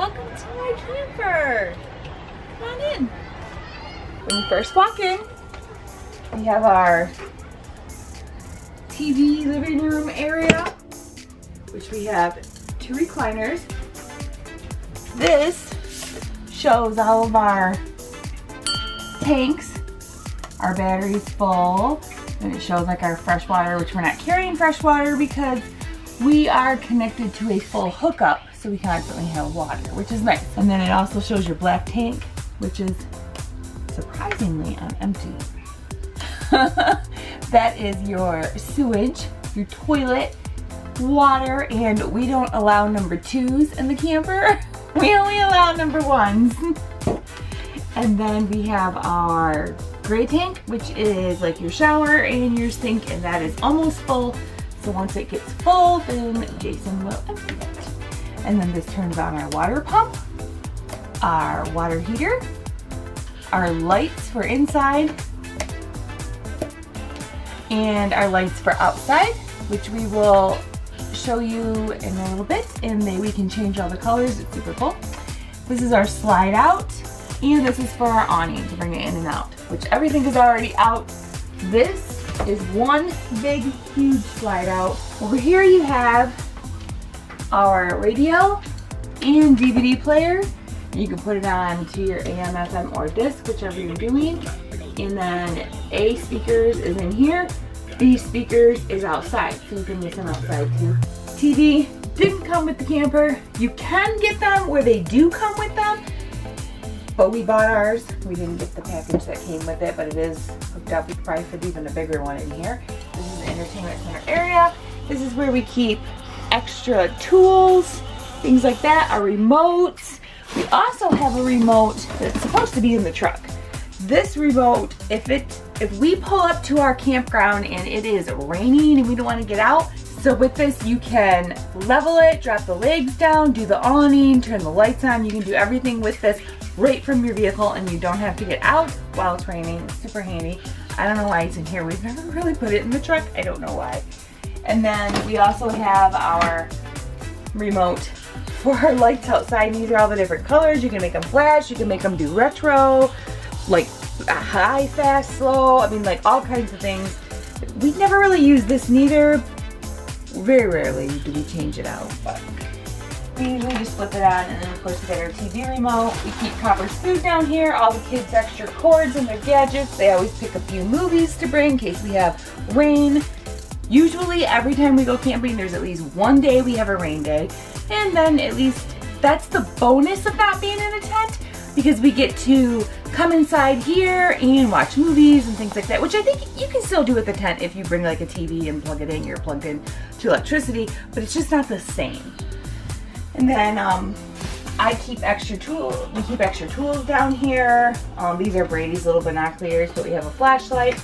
Welcome to my camper. Come on in. When you first walk in, we have our TV living room area, which we have 2 recliners. This shows all of our tanks. Our battery's full, and it shows like our fresh water, which we're not carrying fresh water because we are connected to a full hookup, so we constantly have water, which is nice. And then it also shows your black tank, which is surprisingly on empty. That is your sewage, your toilet, water, and we don't allow number 2s in the camper. We only allow number 1s. And then we have our gray tank, which is like your shower and your sink, and that is almost full. So once it gets full, then Jason will empty it. And then this turns on our water pump, our water heater, our lights for inside, and our lights for outside, which we will show you in a little bit, and then we can change all the colors. It's super cool. This is our slide out, and this is for our awning to bring it in and out, which everything is already out. This is one big, huge slide out. Over here you have our radio and DVD player. You can put it on to your AM, FM, or disc, whichever you're doing. And then A speakers is in here. B speakers is outside, so you can listen outside too. TV didn't come with the camper. You can get them where they do come with them, but we bought ours. We didn't get the package that came with it, but it is hooked up. We could probably fit even a bigger one in here. This is the entertainment center area. This is where we keep extra tools, things like that, our remotes. We also have a remote that's supposed to be in the truck. This remote, if we pull up to our campground and it is raining and we don't want to get out, so with this you can level it, drop the legs down, do the awning, turn the lights on. You can do everything with this right from your vehicle, and you don't have to get out while it's raining. It's super handy. I don't know why it's in here. We've never really put it in the truck. I don't know why. And then we also have our remote for our lights outside. These are all the different colors. You can make them flash, you can make them do retro, like high, fast, slow. I mean, like all kinds of things. We never really use this neither. Very rarely do we change it out, but we usually just flip it on. And then of course we got our TV remote. We keep Copper's food down here, all the kids' extra cords and their gadgets. They always pick a few movies to bring in case we have rain. Usually every time we go camping, there's at least one day we have a rain day. And then at least that's the bonus of not being in a tent, because we get to come inside here and watch movies and things like that, which I think you can still do with the tent if you bring like a TV and plug it in. You're plugged in to electricity, but it's just not the same. And then I keep extra tools. We keep extra tools down here. These are Brady's little binoculars, but we have a flashlight,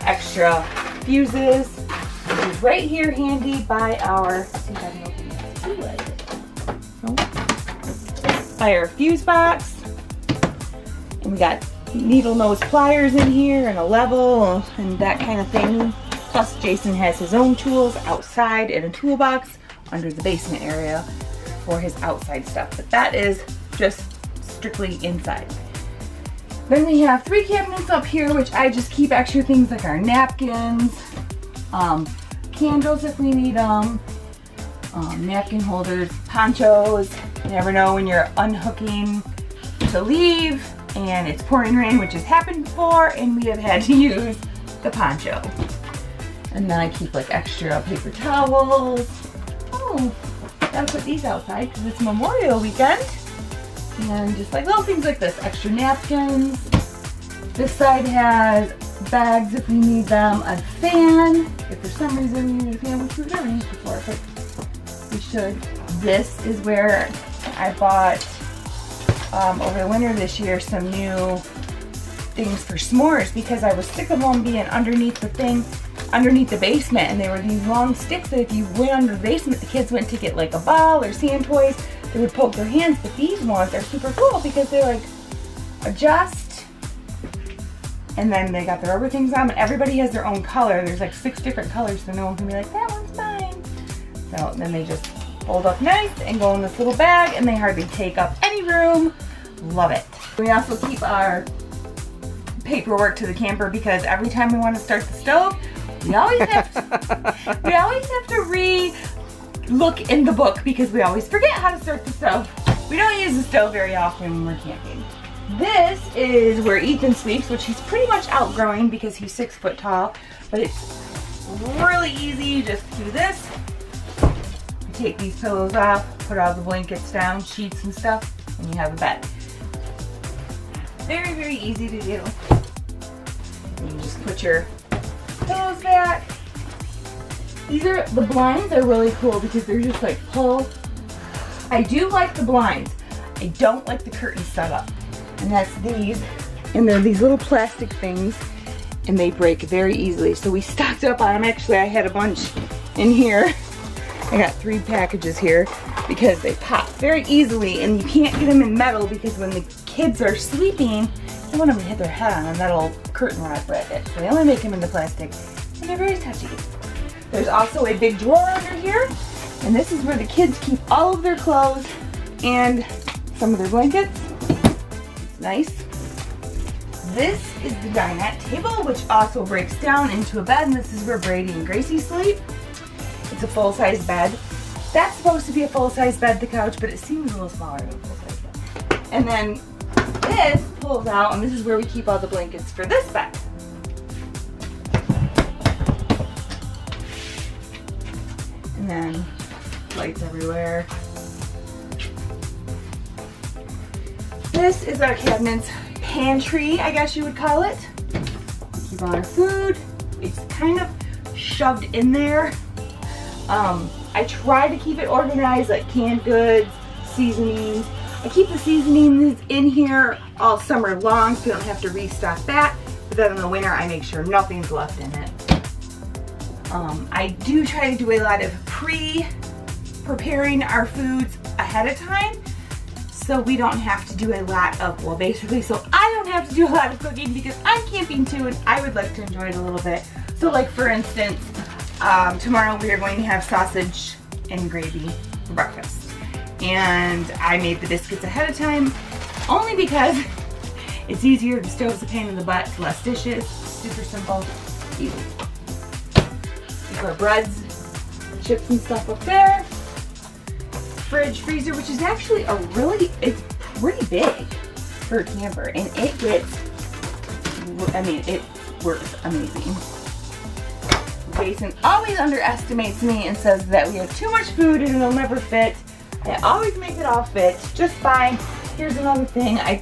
extra fuses, which is right here handy by our, see if I can open this. By our fuse box. And we got needle nose pliers in here and a level and that kind of thing. Plus Jason has his own tools outside in a toolbox under the basement area for his outside stuff, but that is just strictly inside. Then we have 3 cabinets up here, which I just keep extra things like our napkins, candles if we need them, napkin holders, ponchos. You never know when you're unhooking to leave and it's pouring rain, which has happened before, and we have had to use the poncho. And then I keep like extra paper towels. Oh, gotta put these outside because it's Memorial Weekend. And just like little things like this, extra napkins. This side has bags if we need them, a fan. If for some reason we need a fan, which we've never used before, but we should. This is where I bought over the winter this year some new things for s'mores, because I was sick of them being underneath the thing, underneath the basement, and they were these long sticks that if you went under the basement, the kids went to get like a ball or sand toys, they would poke their hands. But these ones are super cool because they like adjust, and then they got the rubber things on, and everybody has their own color. There's like 6 different colors, so no one can be like, that one's mine. So then they just fold up nice and go in this little bag, and they hardly take up any room. Love it. We also keep our paperwork to the camper because every time we want to start the stove, we always have to re-look in the book because we always forget how to start the stove. We don't use the stove very often when we're camping. This is where Ethan sleeps, which he's pretty much outgrowing because he's 6 foot tall, but it's really easy. You just do this. You take these pillows off, put all the blankets down, sheets and stuff, and you have a bed. Very, very easy to do. And you just put your pillows back. The blinds are really cool because they're just like pull. I do like the blinds. I don't like the curtain setup. And that's these. And they're these little plastic things and they break very easily. So we stocked up on them. Actually, I had a bunch in here. I got 3 packages here because they pop very easily and you can't get them in metal because when the kids are sleeping, they don't want them to hit their head on a metal curtain rod bracket. So they only make them into plastic and they're very touchy. There's also a big drawer under here, and this is where the kids keep all of their clothes and some of their blankets. It's nice. This is the dinette table, which also breaks down into a bed, and this is where Brady and Gracie sleep. It's a full-size bed. That's supposed to be a full-size bed, the couch, but it seems a little smaller than a full-size bed. And then this pulls out, and this is where we keep all the blankets for this bed. And then lights everywhere. This is our cabinet's pantry, I guess you would call it. We keep all our food. It's kind of shoved in there. I try to keep it organized, like canned goods, seasonings. I keep the seasonings in here all summer long so you don't have to restock that. But then in the winter, I make sure nothing's left in it. I do try to do a lot of preparing our foods ahead of time so we don't have to do a lot of, well basically so I don't have to do a lot of cooking because I'm camping too and I would like to enjoy it a little bit. So like for instance, tomorrow we are going to have sausage and gravy for breakfast. And I made the biscuits ahead of time only because it's easier, the stove's a pain in the butt, less dishes, super simple, easy. Our breads, chips and stuff up there. Fridge, freezer, which is actually it's pretty big for a camper. And it gets, it works amazing. Jason always underestimates me and says that we have too much food and it'll never fit. I always make it all fit just fine. Here's another thing, I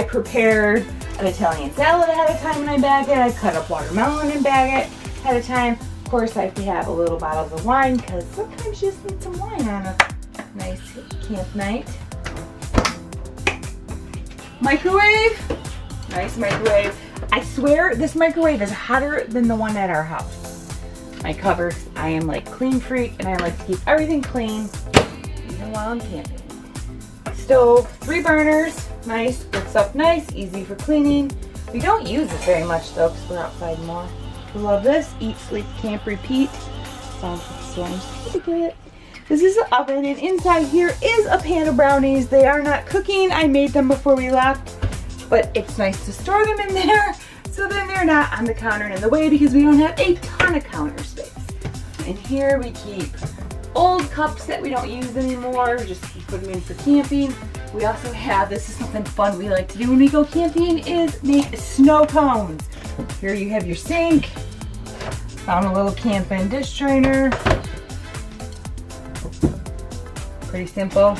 prepared an Italian salad ahead of time when I bag it. I cut up watermelon and bag it ahead of time. Of course, I have to have a little bottle of wine because sometimes you just need some wine on a nice camp night. Microwave, nice microwave. I swear this microwave is hotter than the one at our house. My cupboards, I am like clean freak and I like to keep everything clean even while I'm camping. Stove, 3 burners, nice, gets up nice, easy for cleaning. We don't use it very much though because we're outside more. We love this. Eat, sleep, camp, repeat. Sounds like a storm certificate. This is the oven, and inside here is a pan of brownies. They are not cooking. I made them before we left, but it's nice to store them in there so then they're not on the counter and in the way because we don't have a ton of counter space. And here we keep old cups that we don't use anymore. Just put them in for camping. We also have, this is something fun we like to do when we go camping, is make snow cones. Here you have your sink. Found a little camping dish drainer. Pretty simple.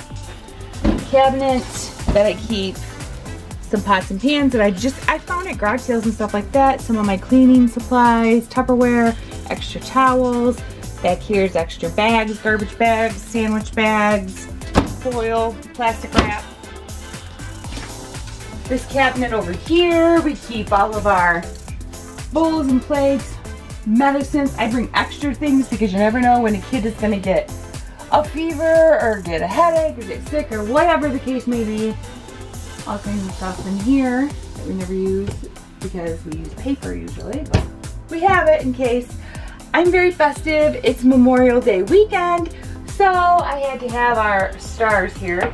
Cabinet that I keep some pots and pans that I found at garage sales and stuff like that. Some of my cleaning supplies, Tupperware, extra towels. Back here's extra bags, garbage bags, sandwich bags, foil, plastic wrap. This cabinet over here, we keep all of our bowls and plates, medicines. I bring extra things because you never know when a kid is going to get a fever or get a headache or get sick or whatever the case may be. All kinds of stuff in here that we never use because we use paper usually, but we have it in case. I'm very festive. It's Memorial Day weekend, so I had to have our stars here.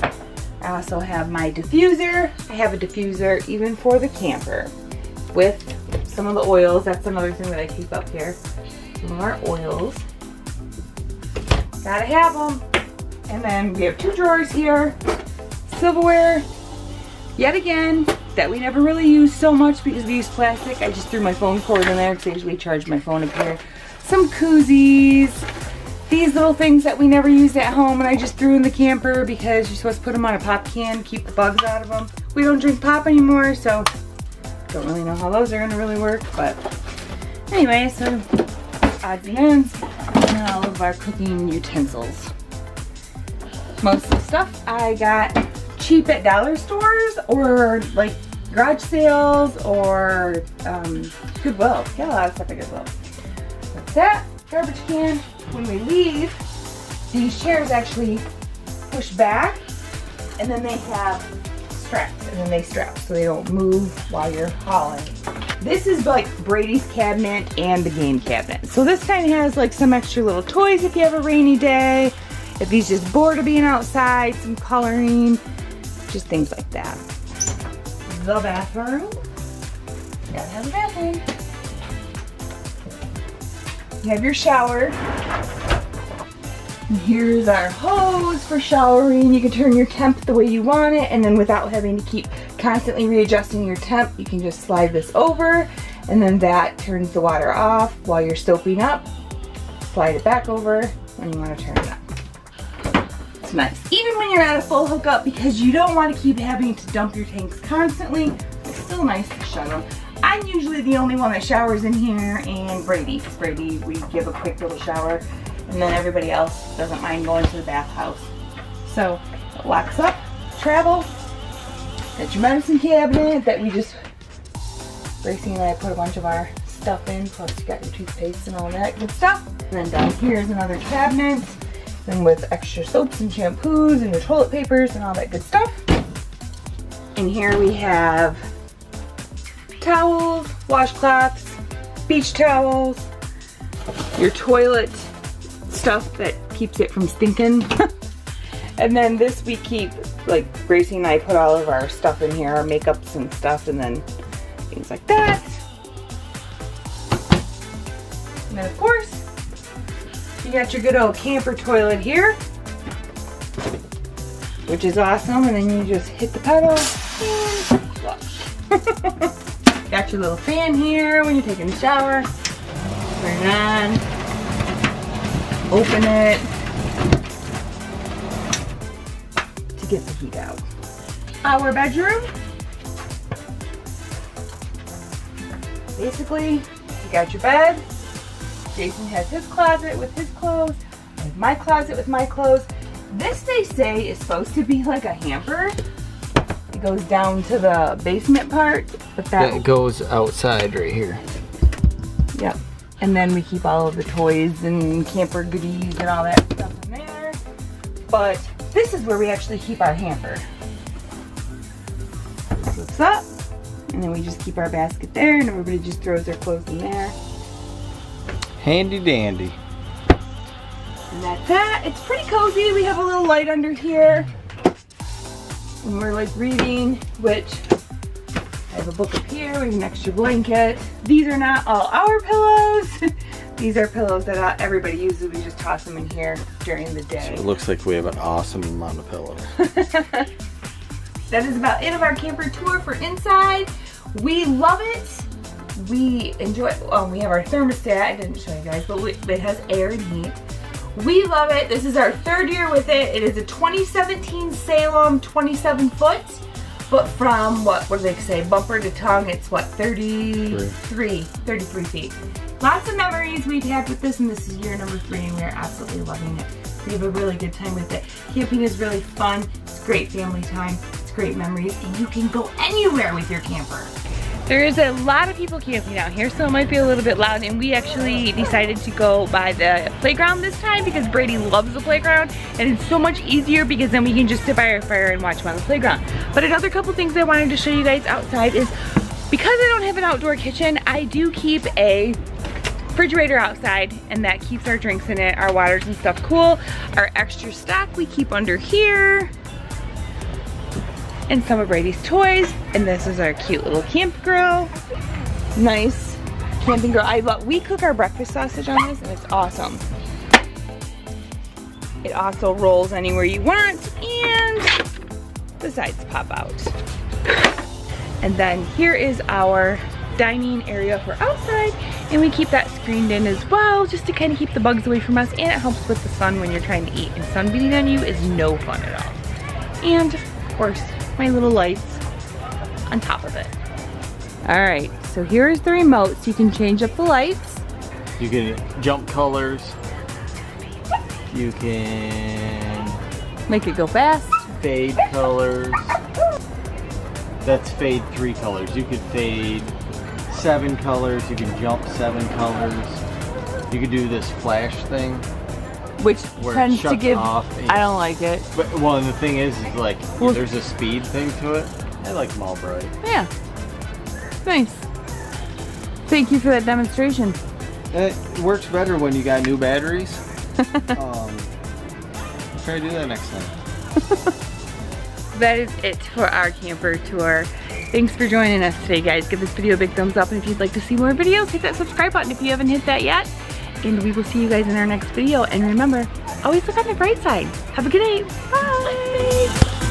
I also have my diffuser. I have a diffuser even for the camper with some of the oils. That's another thing that I keep up here. Some of our oils. Gotta have them. And then we have 2 drawers here. Silverware, yet again, that we never really use so much because we use plastic. I just threw my phone cord in there because I usually charge my phone up here. Some koozies. These little things that we never used at home and I just threw in the camper because you're supposed to put them on a pop can, keep the bugs out of them. We don't drink pop anymore, so don't really know how those are gonna really work, but anyway, so odds and ends, and all of our cooking utensils. Most of the stuff I got cheap at dollar stores or like garage sales or Goodwill. Got a lot of stuff at Goodwill. That's that. Garbage can. When we leave, these chairs actually push back and then they have straps and then they strap so they don't move while you're hauling. This is like Brady's cabinet and the game cabinet. So this kind of has like some extra little toys if you have a rainy day, if he's just bored of being outside, some coloring, just things like that. The bathroom. Gotta have a bathroom. You have your shower. And here's our hose for showering. You can turn your temp the way you want it, and then without having to keep constantly readjusting your temp, you can just slide this over, and then that turns the water off while you're soaping up. Slide it back over when you want to turn it up. It's nice. Even when you're at a full hookup, because you don't want to keep having to dump your tanks constantly, it's still nice to shut them. I'm usually the only one that showers in here, and Brady. Because Brady, we give a quick little shower, and then everybody else doesn't mind going to the bathhouse. So it locks up, travel. Got your medicine cabinet that we just, Gracie and I put a bunch of our stuff in, plus you got your toothpaste and all that good stuff. And then down here is another cabinet, and with extra soaps and shampoos and your toilet papers and all that good stuff. And here we have towels, washcloths, beach towels, your toilet stuff that keeps it from stinking. And then this we keep, like Gracie and I put all of our stuff in here, our makeups and stuff, and then things like that. And then of course, you got your good old camper toilet here, which is awesome. And then you just hit the pedal and flush. Got your little fan here when you're taking a shower. Turn it on. Open it to get the heat out. Our bedroom. Basically, you got your bed. Jason has his closet with his clothes. I have my closet with my clothes. This, they say, is supposed to be like a hamper. It goes down to the basement part, but that goes outside right here. Yep. And then we keep all of the toys and camper goodies and all that stuff in there. But this is where we actually keep our hamper. Flips up, and then we just keep our basket there, and everybody just throws their clothes in there. Handy dandy. And that's that. It's pretty cozy. We have a little light under here. And we're like reading, which I have a book up here. We have an extra blanket. These are not all our pillows. These are pillows that everybody uses. We just toss them in here during the day. So it looks like we have an awesome amount of pillows. That is about it of our camper tour for inside. We love it. We enjoy it. Oh, we have our thermostat. I didn't show you guys, but it has air and heat. We love it. This is our 3rd year with it. It is a 2017 Salem 27 foot, but from what do they say, bumper to tongue, it's what, 33 feet. Lots of memories we've had with this, and this is year number 3, and we're absolutely loving it. We have a really good time with it. Camping is really fun. It's great family time. It's great memories, and you can go anywhere with your camper. There is a lot of people camping out here, so it might be a little bit loud, and we actually decided to go by the playground this time because Brady loves the playground, and it's so much easier because then we can just sit by our fire and watch him on the playground. But another couple things I wanted to show you guys outside is, because I don't have an outdoor kitchen, I do keep a refrigerator outside, and that keeps our drinks in it, our waters and stuff cool. Our extra stock we keep under here. and some of Brady's toys. And this is our cute little camp grill. Nice camping grill. We cook our breakfast sausage on this and it's awesome. It also rolls anywhere you want and the sides pop out. And then here is our dining area for outside, and we keep that screened in as well just to kind of keep the bugs away from us, and it helps with the sun when you're trying to eat, and sun beating on you is no fun at all. And of course my little lights on top of it. Alright, so here's the remote so you can change up the lights. You can jump colors. You can Make it go fast. fade colors. That's fade 3 colors. You could fade 7 colors. You can jump 7 colors. You could do this flash thing. Which Where it tends to shuts give, off and- I don't like it. But, well, and the thing is like, Well- there's a speed thing to it. I like them all bright. Yeah, nice. Thank you for that demonstration. It works better when you got new batteries. Try to do that next time. That is it for our camper tour. Thanks for joining us today, guys. Give this video a big thumbs up, and if you'd like to see more videos, hit that subscribe button if you haven't hit that yet. And we will see you guys in our next video. And remember, always look on the bright side. Have a good day. Bye.